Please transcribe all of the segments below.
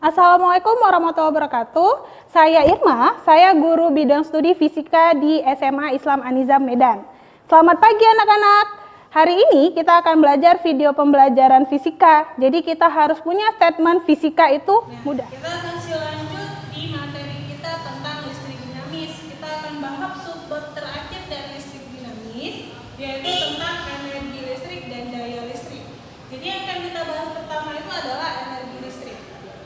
Assalamualaikum warahmatullahi wabarakatuh. Saya Irma, saya guru bidang studi fisika di SMA Islam An-Nizam Medan. Selamat pagi anak-anak. Hari ini kita akan belajar video pembelajaran fisika. Jadi kita harus punya statement fisika itu mudah. Kita masih lanjut di materi kita tentang listrik dinamis. Kita akan bahas subbab terakhir dari listrik dinamis, yaitu tentang energi listrik dan daya listrik. Jadi yang akan kita bahas pertama itu adalah energi listrik.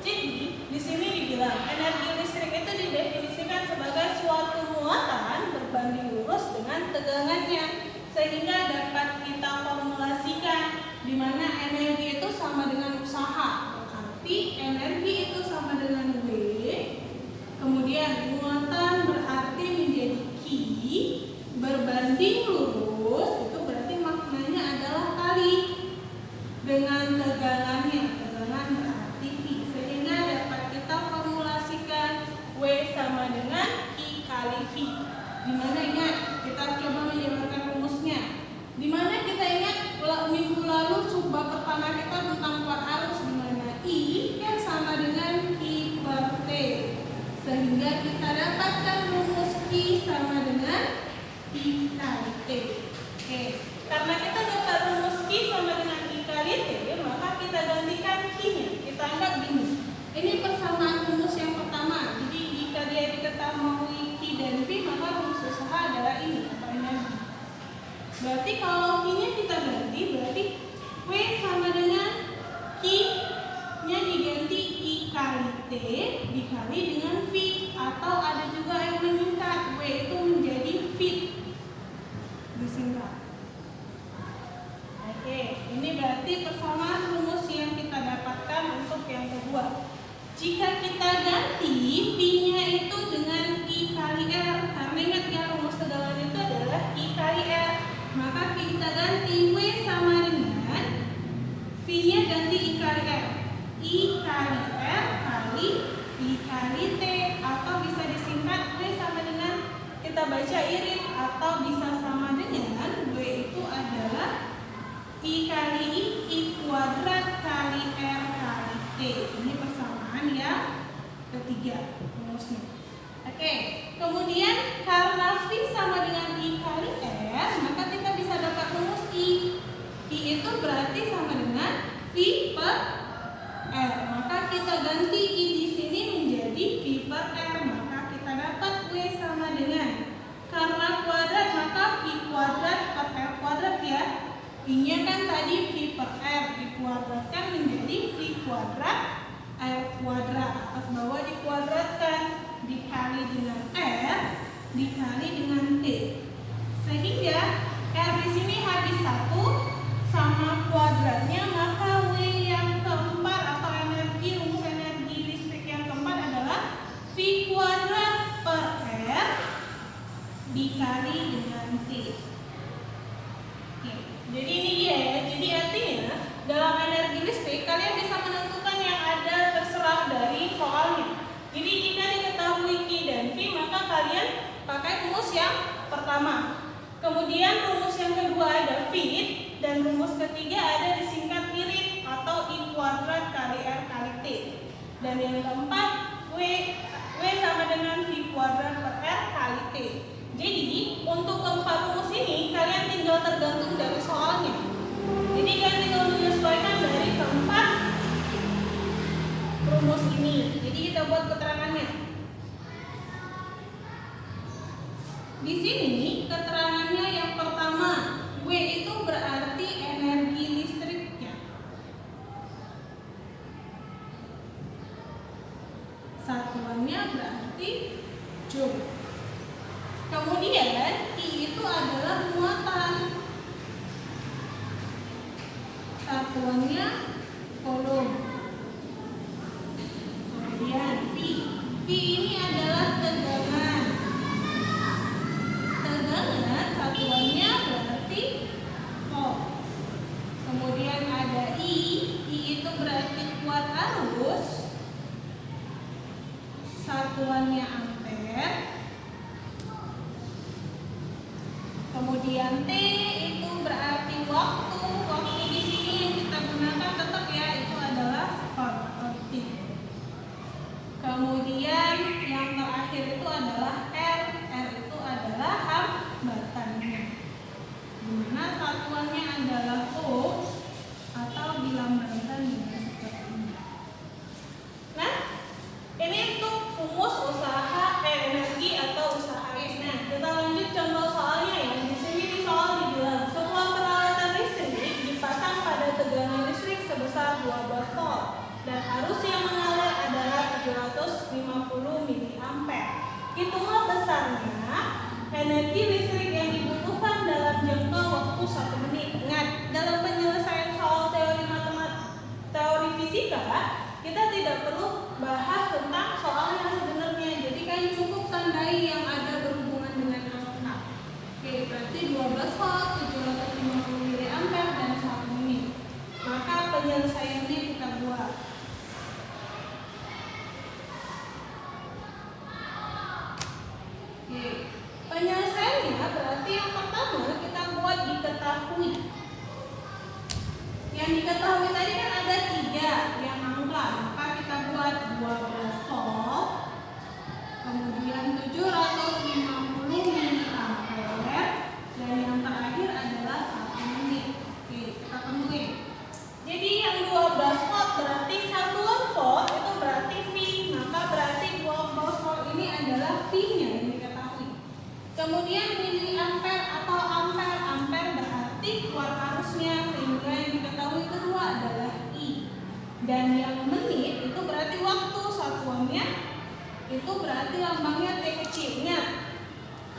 Jadi di sini dibilang energi listrik itu didefinisikan sebagai suatu muatan berbanding lurus dengan tegangannya, sehingga dapat kita formulasikan di mana energi itu sama dengan usaha. Berarti energi itu sama dengan W, kemudian muatan berarti menjadi Q, berbanding lurus itu berarti maknanya adalah kali dengan tegangannya. Tegangan berarti V, sehingga dapat kita formulasikan W sama dengan I kali V. Dimana ingat, kita coba menjabarkan rumusnya. Dimana kita ingat minggu lalu subbab pertama kita tentang kuat arus, dimana I kan sama dengan Q per T, sehingga kita dapatkan rumus Q sama dengan I kali T. Oke, karena kita dapat rumus Q sama dengan I kali T, maka kita gantikan Q-nya. Kita anggap gini, ini persamaan rumus yang pertama. Jadi jika dia diketahui Q dan V, maka rumus usaha adalah ini, atau energi. Berarti kalau Q-nya kita ganti, berarti W sama dengan Q-nya diganti I kali T dikali dengan V, atau ada juga yang meningkat, W itu menjadi Fit, disingkat. Oke, ini berarti persamaan rumus yang kita dapatkan untuk yang kedua. Jika kita ganti V-nya itu dengan I kali R, karena ingat ya rumus tegangan itu adalah I kali R, maka kita ganti W sama dengan V-nya ganti I kali R. I kali R kali I kali T, atau bisa disingkat W sama dengan, kita baca irit, atau bisa sama dengan W itu adalah I kali I kuadrat kali R kali T. Ini persamaan yang ketiga rumusnya. Oke, kemudian karena V sama dengan I kali R, maka kita bisa dapat rumus I. I itu berarti sama dengan V per R. Maka kita ganti I di sini menjadi V per R. Maka kita dapat W sama dengan, karena kuadrat maka V kuadrat per R kuadrat ya. I-nya kan tadi V per R, dikuadratkan menjadi V kuadrat R kuadrat. Atas bawah dikuadratkan, dikali dengan R, dikali dengan T. Sehingga R di sini habis 1 sama kuadratnya, maka W yang keempat atau rumus energi listrik yang keempat adalah V kuadrat per R dikali dengan T. Jadi ini dia ya. Jadi artinya dalam energi listrik kalian bisa menentukan yang ada terserah dari soalnya. Jadi jika diketahui Q dan V, maka kalian pakai rumus yang pertama. Kemudian rumus yang kedua ada Fit, dan rumus ketiga ada disingkat irit atau I kuadrat kali R kali T. Dan yang keempat W sama dengan V kuadrat per R kali T. Jadi untuk keempat rumus ini kalian tinggal tergantung dari soalnya. Jadi kalian tinggal menyesuaikan dari keempat rumus ini. Jadi kita buat keterangannya. Di sini keterangannya yang pertama, W itu berarti energi listriknya. Satuannya berarti joule. Kemudian I itu adalah muatan. Satuannya kolom. Kemudian V ini adalah tegangan. Tegangan satuannya berarti volt. Kemudian ada I itu berarti kuat arus. Satuannya ampere. Kemudian T itu berarti waktu. Waktu di sini yang kita gunakan tetap ya, itu adalah sekon atau detik. Kemudian yang terakhir itu adalah R. R itu adalah hambatannya. Dimana satuannya adalah O atau dilambangkan dengan seperti ini. Nah, ini untuk rumus usaha energi atau usaha listrik. Nah, kita lanjut contoh soalnya ya. Di sini di soal dibilang sebuah peralatan listrik dipasang pada tegangan listrik sebesar 12 volt dan arus yang mengalir adalah 750 mA. Hitunglah besarnya energi listrik yang dibutuhkan dalam jangka waktu 1 menit. Ingat, dalam penyelesaian soal teori fisika, kita tidak perlu bahas tentang soal yang sebenarnya. Jadi kalian cukup tandai yang ada berhubungan dengan angka. Oke, berarti 12 volt, 750 mA dan 1 menit. Maka penyelesaiannya kita buat. Oke, penyelesaiannya berarti yang pertama kita buat diketahui. Yang diketahui tadi kan ada 3 yang angka, maka kita buat 12 volt, kemudian 750 mA, dan yang terakhir adalah 1 menit. Oke, kita temuin. Jadi yang 12 volt berarti satuan volt itu berarti V, maka berarti 12 volt ini adalah V-nya yang diketahui. Kemudian miliampere atau ampere, ampere berarti keluar arusnya, sehingga yang diketahui kedua adalah I. Dan yang menit itu berarti waktu, satuannya itu berarti lambangnya T kecilnya.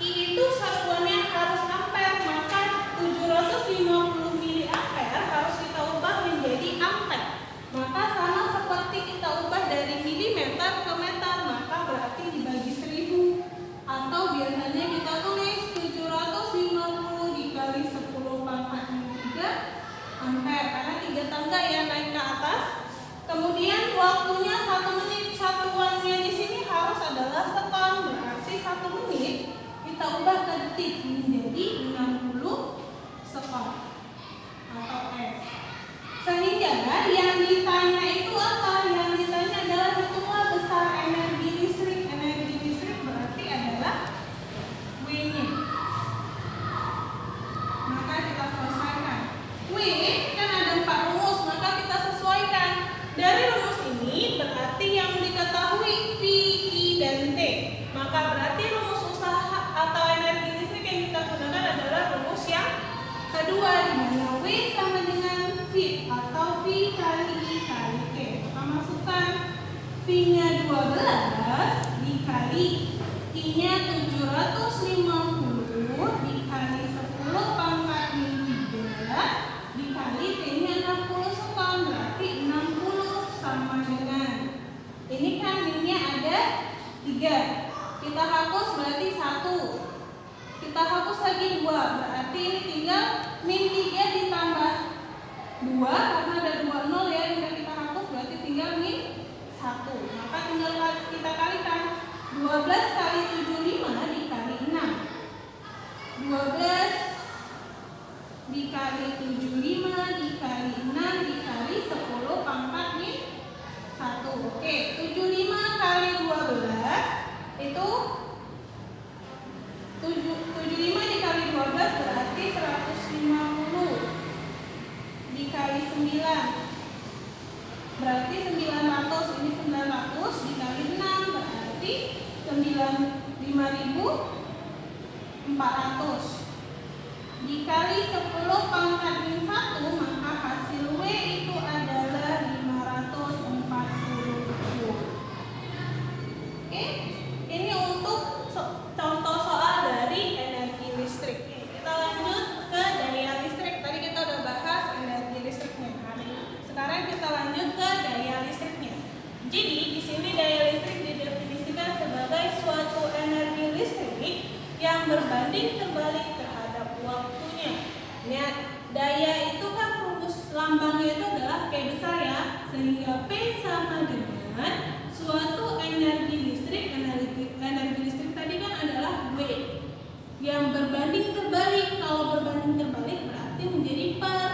I itu satuannya harus ampere, maka 750 mA harus kita ubah menjadi ampere. Maka sama seperti kita ubah dari milimeter ke meter, maka berarti dibagi 1000. Atau biasanya kita tulis 750 dikali 10 pangkat 3 ampere, karena 3 tangga ya naik ke atas. Kemudian waktunya 1 menit, satuannya di sini harus adalah sekon, berarti 1 menit kita ubah ke detik menjadi 60 sekon atau S. Sehingga yang ditanya itu apa? Yang ditanya adalah hitunglah besar energi listrik. Energi listrik berarti adalah W-nya. Maka kita selesaikan. W kan ada 4 rumus, maka kita sesuaikan. Dari rumus ini berarti yang diketahui V, I, dan T. Maka berarti rumus usaha atau energi listrik yang kita gunakan adalah rumus yang kedua, di mana W sama dengan V atau V kali I kali T. Maka masukkan V-nya 12 dikali I-nya 750 dikali 10 pangkat min 3 dikali T-nya 60 sekon, berarti 60 sama dengan, ini kan min-nya ada 3, kita hapus berarti 1, kita hapus lagi 2, berarti ini tinggal min 3 ditambah 2, karena ada 2 nol ya, yang kita hapus berarti tinggal min 1. Maka tinggal kita kalikan 12 kali 75 dikali 6, 12 dikali 75 dikali 6 dikali 10 pangkat min 1. Oke, 75 kali 12 itu 75 dikali 12 berarti 150 dikali 9 berarti 900, ini 900 dikali 6 berarti 5.400 dikali 10 pangkat min 1, maka hasil W itu adalah 540. Oke, ini untuk contoh soal dari energi listrik. Kita lanjut ke daya listrik. Tadi kita udah bahas energi listriknya. Sekarang kita lanjut ke daya listriknya. Jadi di sini daya listrik didefinisikan sebagai suatu energi listrik yang berbanding terbalik terhadap waktunya. Lihat, daya itu kan rumus lambangnya itu adalah P besar ya, sehingga P sama dengan suatu energi listrik. Energi listrik tadi kan adalah W yang berbanding terbalik. Kalau berbanding terbalik berarti menjadi per,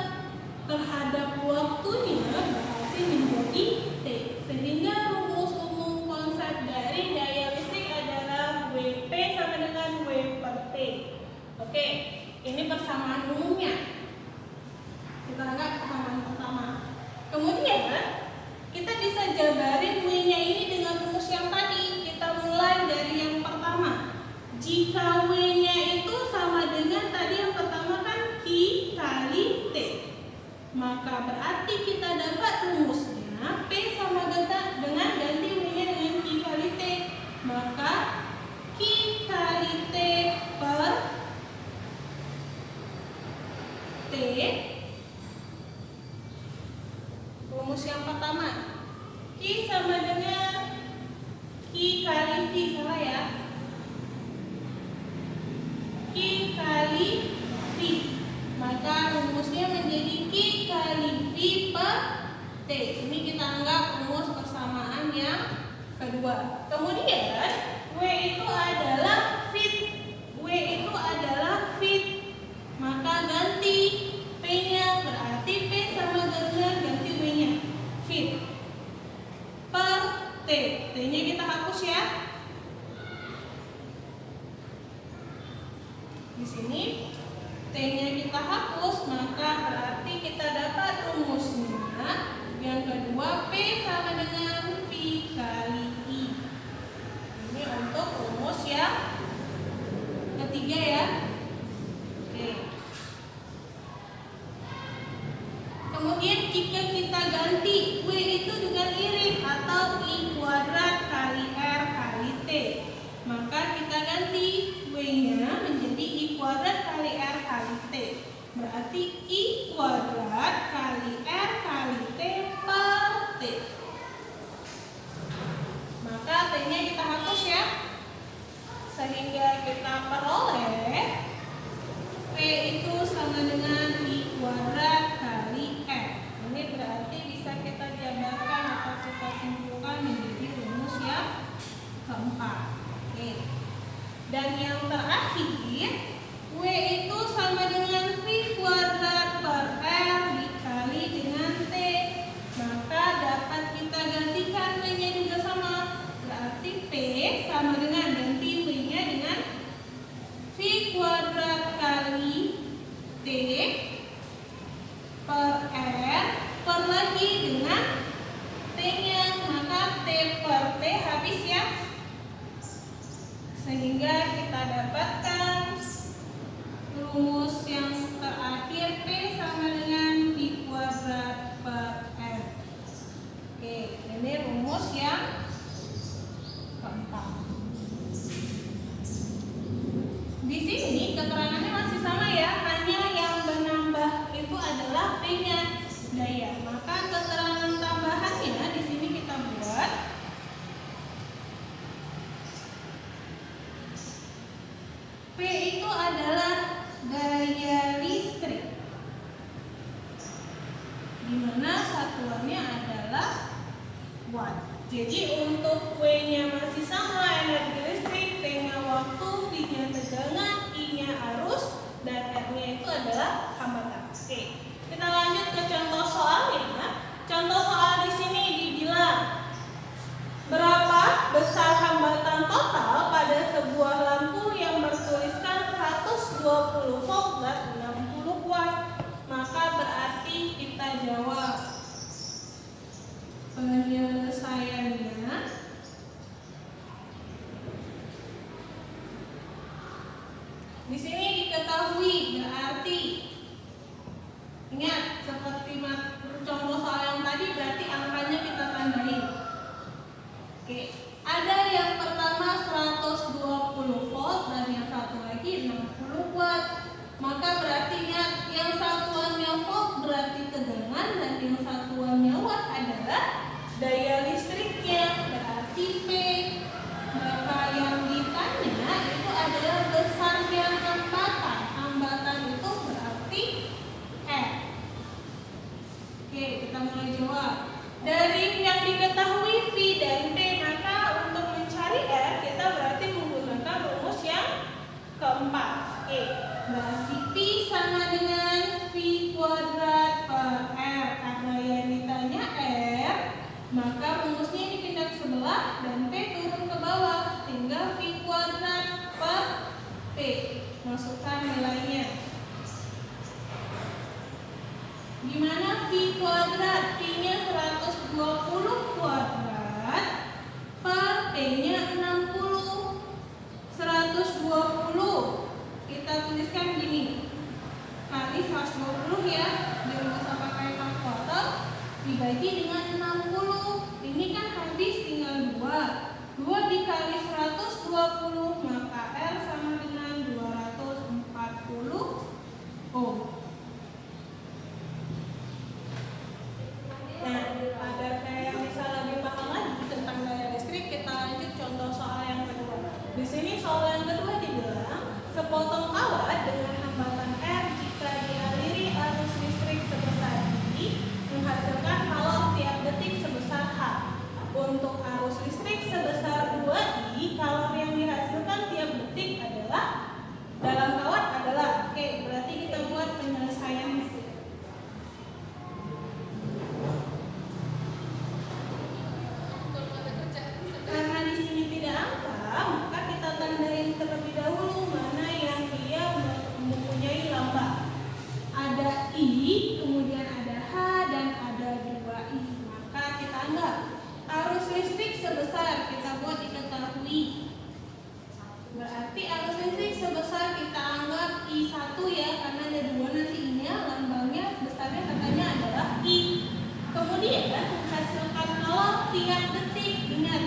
terhadap waktunya berarti menjadi T. Sehingga rumus umum konsep T. Ini kita anggap rumus persamaan yang kedua. Kemudian W itu adalah fit. W itu adalah fit. Maka ganti P-nya, berarti P sama dengan ganti W-nya. Fit per T. T-nya kita hapus ya. Di sini T-nya kita hapus, maka berarti kita dapat rumusnya. Yang kedua, P sama dengan V kali I. Ini untuk rumus yang ketiga ya. Oke. Kemudian jika kita ganti W itu dengan iring atau I kuadrat kali R kali T, maka kita ganti W-nya menjadi I kuadrat kali R kali T. Berarti I kuadrat kali R kali T per T. Maka T-nya kita hapus ya. Sehingga kita peroleh P itu sama dengan I kuadrat kali R. Ini berarti bisa kita jabarkan atau kita simpulkan menjadi rumus yang keempat. Oke. Dan yang terakhir, W itu sama dengan V kuadrat per R dikali dengan T. Maka dapat kita gantikan W-nya juga sama. Berarti P sama dengan ganti W-nya dengan V kuadrat kali T per R per lagi dengan T-nya. Maka T per T habis ya. Sehingga kita dapatkan rumus yang terakhir P sama dengan V kuadrat per R. Oke, ini rumus yang keempat. Di sini keterangannya masih sama ya, hanya yang menambah itu adalah P-nya, daya. Maka keterangan tambahannya di sini kita buat P itu adalah daya listrik, di mana satuannya adalah watt. Jadi untuk W-nya masih sama, energi listrik, T-nya waktu, V-nya tegangan, I-nya arus, dan R-nya itu adalah hambatan. Oke, kita lanjut ke contoh soalnya. Contoh soal di sini dibilang berapa besar hambatan total pada sebuah lampu yang bertuliskan 120 volt dan 60 watt. Maka berarti kita jawab. Penyelesaiannya di sini diketahui, berarti ingat seperti contoh soal yang tadi, berarti angkanya kita tandain. Oke, ada yang pertama 120 volt dan yang satu lagi 60 watt. Maka berarti ingat, yang satuannya volt berarti tegangan dan yang satuannya watt adalah daya listriknya, berarti P. Maka yang ditanya itu adalah besarnya hambatan. Hambatan itu berarti R. Oke, kita mulai jawab. Dari yang diketahui V dan P, maka untuk mencari R kita berarti menggunakan rumus yang keempat. Oke, berarti P sama dengan V kuadrat per R. Karena yang ditanya R, maka rumusnya ini pindah ke sebelah dan P turun ke bawah. Tinggal V kuadrat per P. Masukkan nilainya. Gimana V kuadrat? V-nya 120 kuadrat per P-nya 60. 120 kita tuliskan gini, kali 120 ya, jangan usah pakai kalkulator, dibagi dengan 60. Ini kan habis tinggal 2 dikali 120, maka R sama dengan 240 ohm. Nah, agar kayak bisa lebih paham lagi tentang daya listrik, kita lanjut contoh soal yang kedua. Di sini soal yang kedua dibilang sepotong kawat dengan hambatan R jika dialiri arus listrik sebesar ini menghasilkan kalau untuk arus listrik sebesar 2I, kalor yang dihasilkan tiap detik adalah dalam watt adalah. Oke, berarti kita buat penyelesaiannya. Karena di sini tidak angka, maka kita tandain terlebih dahulu mana yang dia mempunyai lambang. Ada I, kemudian ada H, dan ada 2I. Maka kita anggap arus listrik sebesar, kita buat diketahui. Berarti arus listrik sebesar kita anggap I1 ya, karena ada 2 nanti I-nya, lambangnya besarnya katanya adalah I. Kemudian menghasilkan kalor tiap detik. Ingat,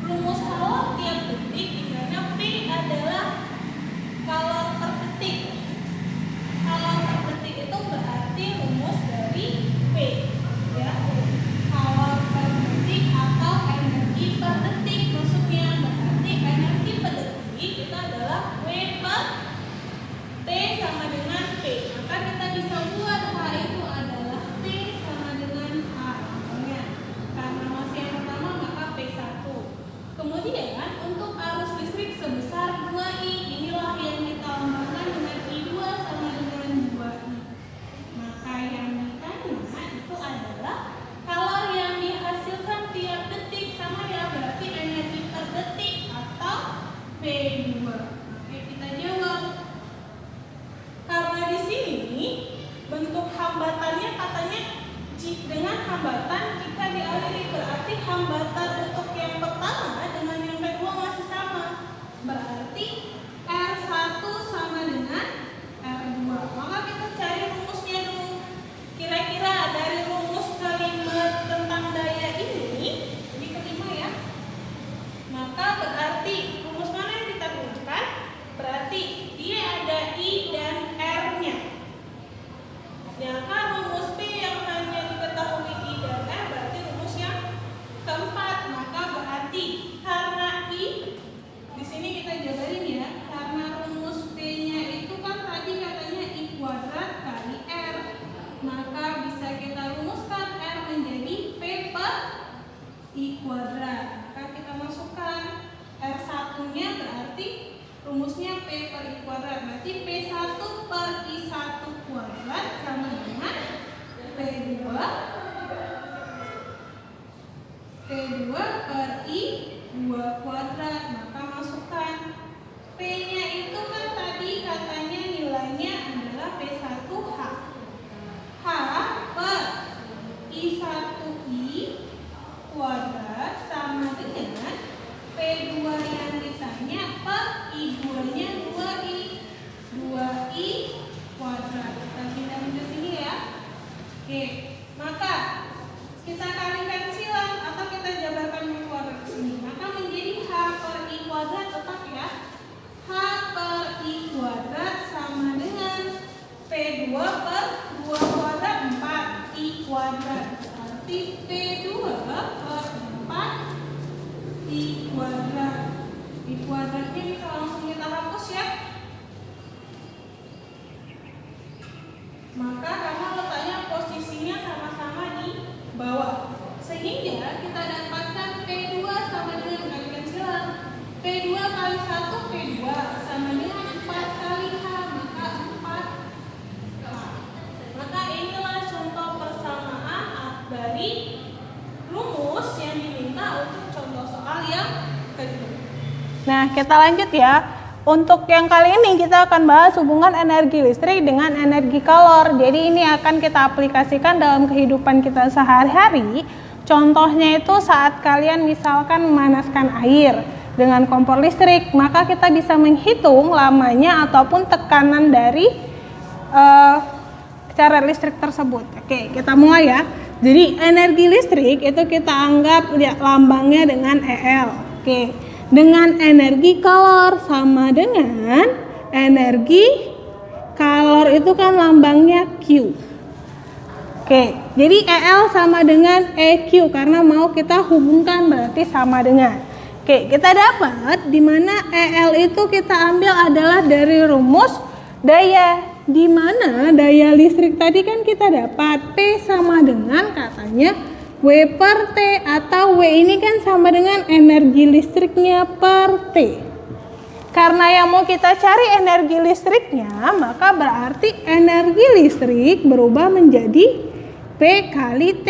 rumus kalor tiap detik dimana P adalah kalor per detik. Kalor per detik itu berarti rumus dari P ya. Kalor per detik atau energi per detik maksudnya, berarti energi per detik itu adalah W per T sama dengan P. Maka kita bisa buat H itu adalah T sama dengan H lambangnya. Karena masih yang pertama maka P1. Kemudian untuk arus listrik sebesar 2I, inilah yang kita lambangkan dengan I2 sama dengan 2I. Maka yang ditanya itu adalah kalor yang dihasilkan tiap detik sama ya, berarti energi per detik atau P2. Oke, kita jawab. Karena di sini bentuk hambatannya katanya dengan hambatan jika dialiri, berarti hambatan untuk yang pertama dengan yang kedua masih sama. Berarti R1 sama dengan R2. Maka kita cari rumusnya dulu. Kira-kira dari rumus kalimat tentang daya ini kelima ya. Maka berarti rumus mana yang kita gunakan? Berarti dia ada I dan R-nya. Sedangkan rumus P yang hanya diketahui I dan R berarti rumus yang keempat. Maka berarti karena I di sini kita jabarin ya, karena rumus P-nya itu kan tadi katanya I kuadrat kali R. Maka bisa kita rumuskan R menjadi P per I kuadrat. Maka kita masukkan R1-nya berarti rumusnya P per I kuadrat. Berarti P1 per I1 kuadrat sama dengan P2 per I2 kuadrat. Maka masukkan P-nya itu kan tadi katanya nilainya adalah P1H. H per I1I kuadrat sama dengan P2 yang ditanya per I2-nya 2I kuadrat. Kita pindahin ke sini ya. Oke, maka kita kalikan silang atau kita jabarkan yang kuadrat ke sini. Maka menjadi H per I kuadrat tetap ya. H per I kuadrat sama dengan P2 per 2 kuadrat 4I kuadrat. Berarti P2 per 4I kuadrat. I kuadratnya bisa langsung kita hapus ya. Maka karena letaknya posisinya sama-sama di bawah, sehingga kita dapatkan P2 sama dengan kalikan silang. P2 kali 1 P2 sama dengan 4 kali H, maka 4H. Maka inilah contoh persamaan dari rumus yang diminta untuk contoh soal yang kedua. Nah, kita lanjut ya. Untuk yang kali ini kita akan bahas hubungan energi listrik dengan energi kalor. Jadi ini akan kita aplikasikan dalam kehidupan kita sehari-hari. Contohnya itu saat kalian misalkan memanaskan air dengan kompor listrik, maka kita bisa menghitung lamanya ataupun tekanan dari cairan listrik tersebut. Oke, kita mulai ya. Jadi energi listrik itu kita anggap lambangnya dengan EL. Oke. Dengan energi kalor sama dengan energi kalor itu kan lambangnya Q. Oke, jadi EL sama dengan EQ karena mau kita hubungkan berarti sama dengan. Oke, kita dapat di mana EL itu kita ambil adalah dari rumus daya, di mana daya listrik tadi kan kita dapat P sama dengan katanya W per T, atau W ini kan sama dengan energi listriknya per T. Karena yang mau kita cari energi listriknya, maka berarti energi listrik berubah menjadi P kali T.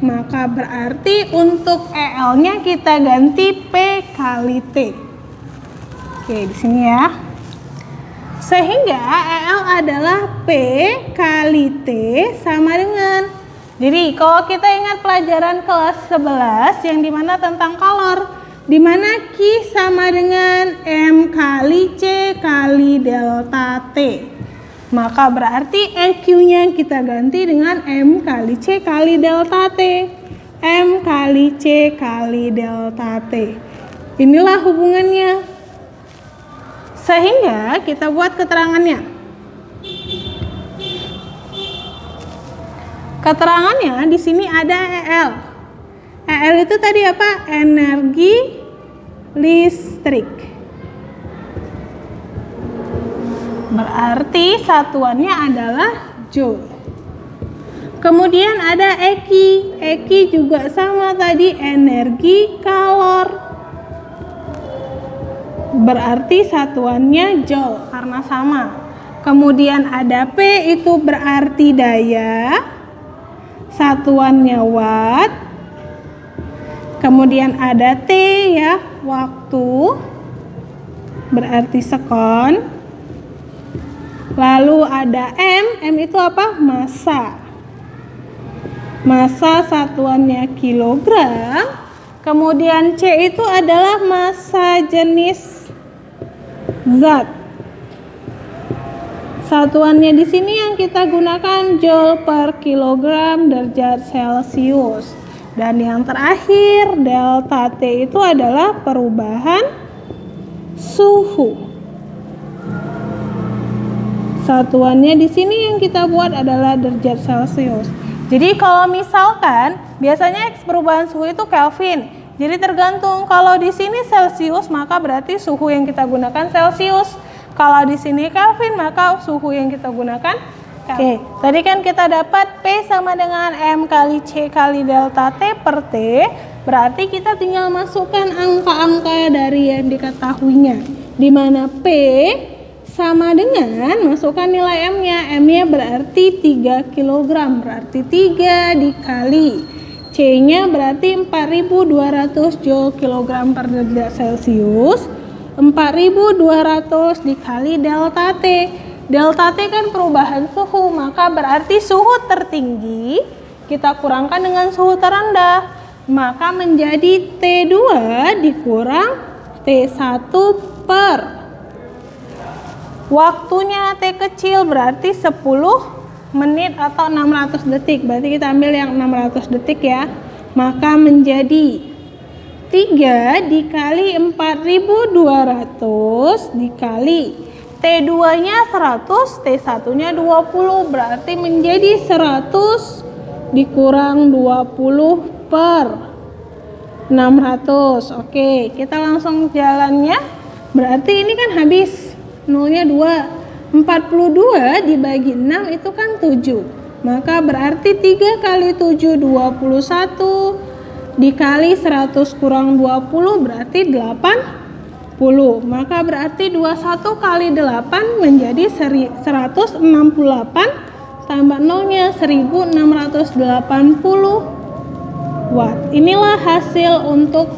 Maka berarti untuk EL-nya kita ganti P kali T. Oke, di sini ya. Sehingga EL adalah P kali T sama dengan, jadi kalau kita ingat pelajaran kelas 11 yang dimana tentang kalor, dimana Q sama dengan M kali C kali delta T. Maka berarti EQ-nya kita ganti dengan M kali C kali delta T. M kali C kali delta T. Inilah hubungannya. Sehingga kita buat keterangannya. Keterangannya di sini ada EL. EL itu tadi apa? Energi listrik. Berarti satuannya adalah joule. Kemudian ada EQ. EQ juga sama tadi, energi kalor. Berarti satuannya joule karena sama. Kemudian ada P, itu berarti daya. Satuannya watt. Kemudian ada T ya, waktu. Berarti sekon. Lalu ada M itu apa? Massa. Massa satuannya kilogram. Kemudian C itu adalah massa jenis zat. Satuannya di sini yang kita gunakan joule per kilogram derajat Celcius. Dan yang terakhir delta T itu adalah perubahan suhu. Satuannya di sini yang kita buat adalah derajat Celcius. Jadi kalau misalkan biasanya perubahan suhu itu Kelvin. Jadi tergantung, kalau di sini Celcius maka berarti suhu yang kita gunakan Celcius. Kalau di sini Kelvin maka suhu yang kita gunakan Kelvin. Oke, tadi kan kita dapat P sama dengan M kali C kali delta T per T. Berarti kita tinggal masukkan angka-angka dari yang diketahuinya. Di mana P sama dengan, masukkan nilai M-nya. M-nya berarti 3 kg. Berarti 3 dikali C-nya berarti 4200 joule kilogram per derajat Celcius. 4200 dikali delta T. Delta T kan perubahan suhu, maka berarti suhu tertinggi kita kurangkan dengan suhu terendah. Maka menjadi T2 dikurang T1 per. Waktunya T kecil berarti 10 menit atau 600 detik. Berarti kita ambil yang 600 detik ya. Maka menjadi 3 dikali 4200 dikali T2 nya 100, T1 nya 20. Berarti menjadi 100 dikurang 20 per 600. Oke, kita langsung jalannya. Berarti ini kan habis, nolnya 2. 42 dibagi 6 itu kan 7. Maka berarti 3 kali 7 21 dikali 100 kurang 20 berarti 80. Maka berarti 21 kali 8 menjadi 168 tambah nolnya 1680 watt. Inilah hasil untuk,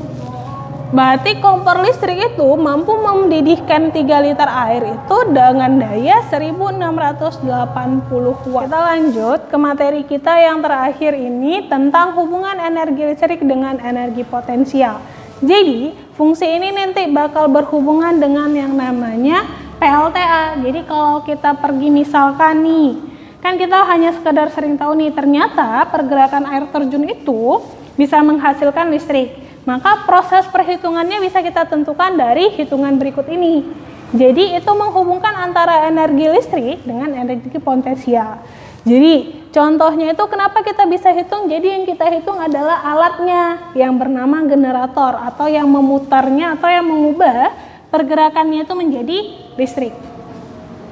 berarti kompor listrik itu mampu mendidihkan 3 liter air itu dengan daya 1680 watt. Kita lanjut ke materi kita yang terakhir ini tentang hubungan energi listrik dengan energi potensial. Jadi fungsi ini nanti bakal berhubungan dengan yang namanya PLTA. Jadi kalau kita pergi misalkan nih, kan kita hanya sekedar sering tahu nih, ternyata pergerakan air terjun itu bisa menghasilkan listrik. Maka proses perhitungannya bisa kita tentukan dari hitungan berikut ini. Jadi itu menghubungkan antara energi listrik dengan energi potensial. Jadi contohnya itu kenapa kita bisa hitung? Jadi yang kita hitung adalah alatnya yang bernama generator, atau yang memutarnya atau yang mengubah pergerakannya itu menjadi listrik.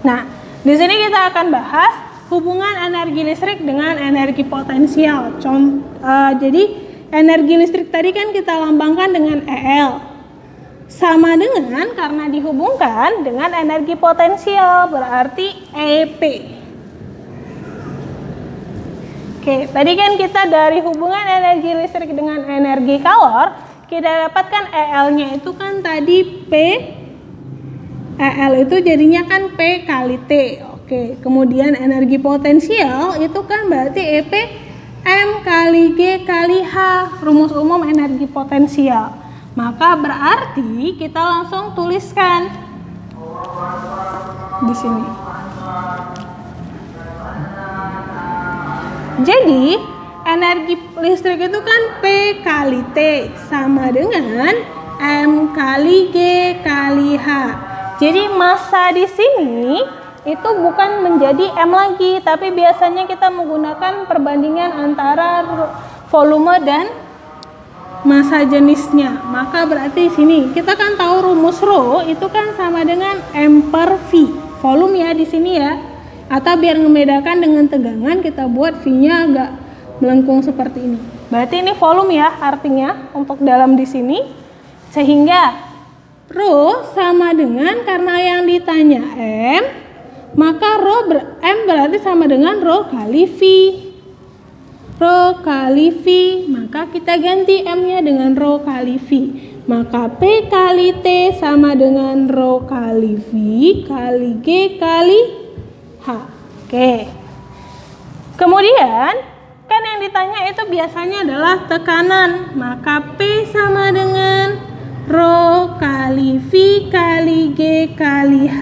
Nah, di sini kita akan bahas hubungan energi listrik dengan energi potensial. Jadi energi listrik tadi kan kita lambangkan dengan EL. Sama dengan karena dihubungkan dengan energi potensial berarti EP. Oke, tadi kan kita dari hubungan energi listrik dengan energi kalor, kita dapatkan EL-nya itu kan tadi P. EL itu jadinya kan P kali T. Oke, kemudian energi potensial itu kan berarti EP M kali G kali H, rumus umum energi potensial. Maka berarti kita langsung tuliskan di sini. Jadi energi listrik itu kan P kali T sama dengan M kali G kali H. Jadi massa di sini itu bukan menjadi M lagi, tapi biasanya kita menggunakan perbandingan antara volume dan massa jenisnya. Maka berarti di sini kita kan tahu rumus rho itu kan sama dengan M per V. Volume ya di sini ya. Atau biar membedakan dengan tegangan kita buat V-nya agak melengkung seperti ini. Berarti ini volume ya artinya untuk dalam di sini. Sehingga rho sama dengan karena yang ditanya M, maka M berarti sama dengan rho kali V. Rho kali V, maka kita ganti M-nya dengan rho kali V. Maka P kali T sama dengan rho kali V kali G kali H. Oke. Kemudian, kan yang ditanya itu biasanya adalah tekanan. Maka P sama dengan rho kali V kali G kali H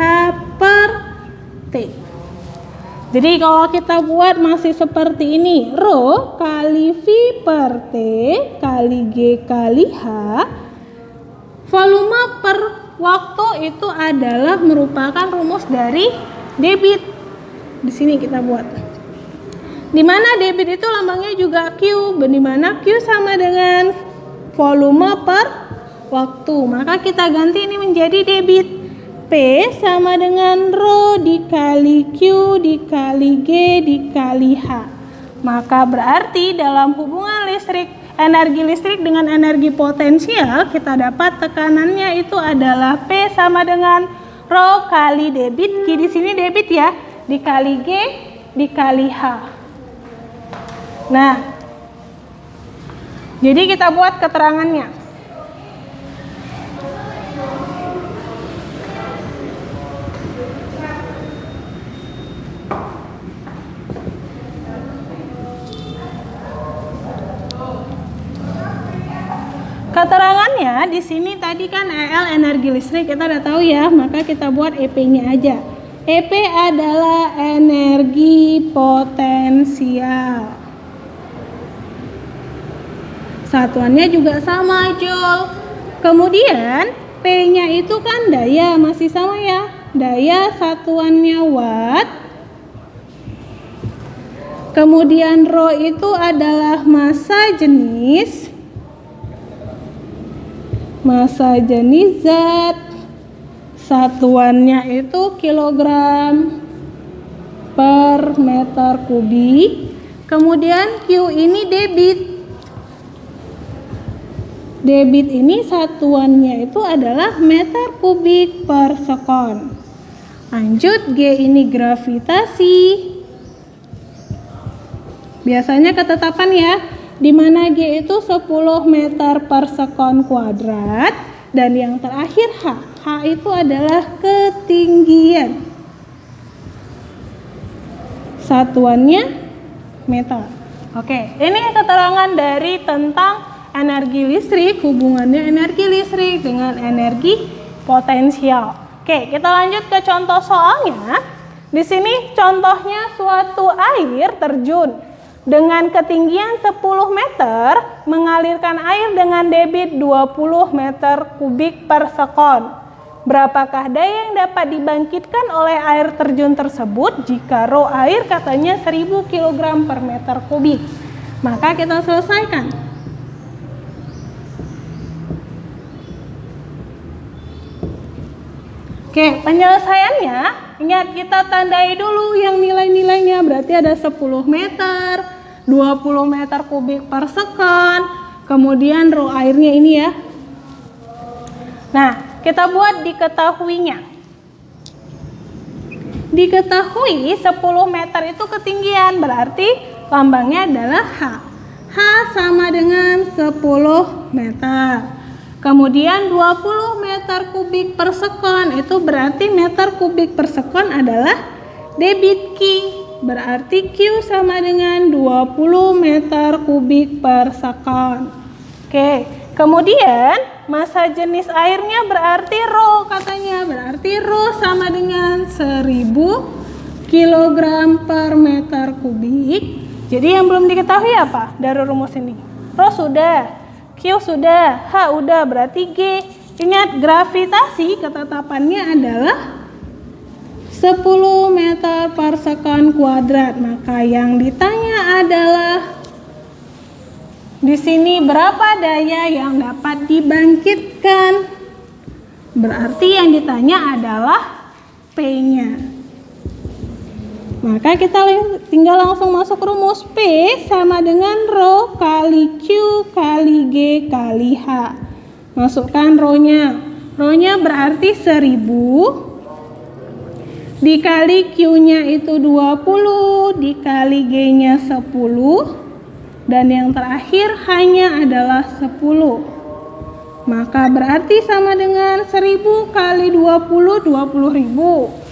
per T. Jadi kalau kita buat masih seperti ini, rho kali V per T kali G kali H, volume per waktu itu adalah merupakan rumus dari debit. Di sini kita buat. Di mana debit itu lambangnya juga Q, di mana Q sama dengan volume per waktu. Maka kita ganti ini menjadi debit. P sama dengan rho dikali Q dikali G dikali H. Maka berarti dalam hubungan listrik, energi listrik dengan energi potensial, kita dapat tekanannya itu adalah P sama dengan rho kali debit, Q di sini debit ya, dikali G dikali H. Nah, jadi kita buat keterangannya. Keterangannya di sini tadi kan EL energi listrik kita udah tahu ya, maka kita buat EP-nya aja. EP adalah energi potensial. Satuannya juga sama, Joule. Kemudian P-nya itu kan daya, masih sama ya. Daya satuannya watt. Kemudian rho itu adalah massa jenis. Massa jenis zat, satuannya itu kilogram per meter kubik. Kemudian Q ini debit. Debit ini satuannya itu adalah meter kubik per sekon. Lanjut, G ini gravitasi. Biasanya ketetapan ya, di mana G itu 10 meter per sekon kuadrat, dan yang terakhir H. H itu adalah ketinggian. Satuannya meter. Oke, ini keterangan dari tentang energi listrik, hubungannya energi listrik dengan energi potensial. Oke, kita lanjut ke contoh soalnya. Di sini contohnya suatu air terjun dengan ketinggian 10 meter mengalirkan air dengan debit 20 meter kubik per sekon. Berapakah daya yang dapat dibangkitkan oleh air terjun tersebut jika rho air katanya 1000 kg per meter kubik? Maka kita selesaikan. Oke, penyelesaiannya, ingat kita tandai dulu yang nilai-nilainya, berarti ada 10 meter, 20 meter kubik per second, kemudian row airnya ini ya. Nah, kita buat diketahuinya. Diketahui 10 meter itu ketinggian, berarti lambangnya adalah H. H sama dengan 10 meter. Kemudian 20 meter kubik per sekon, itu berarti meter kubik per sekon adalah debit Q. Berarti Q sama dengan 20 meter kubik per sekon. Oke, kemudian massa jenis airnya berarti rho katanya. Berarti rho sama dengan 1000 kg per meter kubik. Jadi yang belum diketahui apa dari rumus ini? Rho sudah. Q sudah, H udah, berarti G. Ingat, gravitasi ketetapannya adalah 10 meter per sekon kuadrat. Maka yang ditanya adalah di sini berapa daya yang dapat dibangkitkan. Berarti yang ditanya adalah P-nya. Maka kita tinggal langsung masuk rumus. P sama dengan rho kali Q kali G kali H. Masukkan rho-nya. Rho-nya berarti 1000 dikali Q-nya itu 20 dikali G-nya 10 dan yang terakhir H-nya adalah 10. Maka berarti sama dengan 1000 kali 20, 20.000.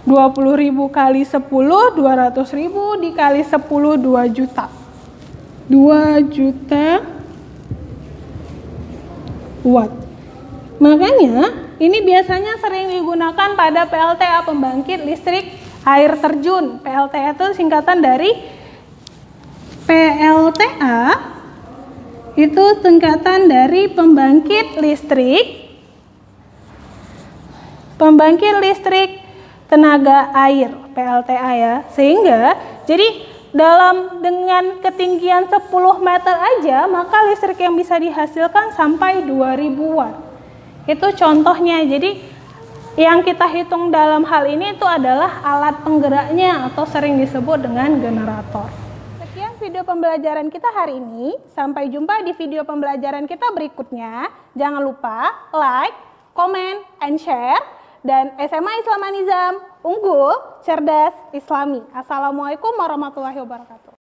20.000 kali 10, 200.000 dikali 10, 2 juta. 2 juta watt. Makanya ini biasanya sering digunakan pada PLTA, pembangkit listrik air terjun. PLTA itu singkatan dari PLTA, itu singkatan dari pembangkit listrik tenaga air, PLTA ya. Sehingga jadi dengan ketinggian 10 meter aja maka listrik yang bisa dihasilkan sampai 2000 watt. Itu contohnya. Jadi yang kita hitung dalam hal ini itu adalah alat penggeraknya atau sering disebut dengan generator. Sekian video pembelajaran kita hari ini. Sampai jumpa di video pembelajaran kita berikutnya. Jangan lupa like, comment, and share. Dan SMA Islam An-Nizam, unggul, cerdas, islami. Assalamualaikum warahmatullahi wabarakatuh.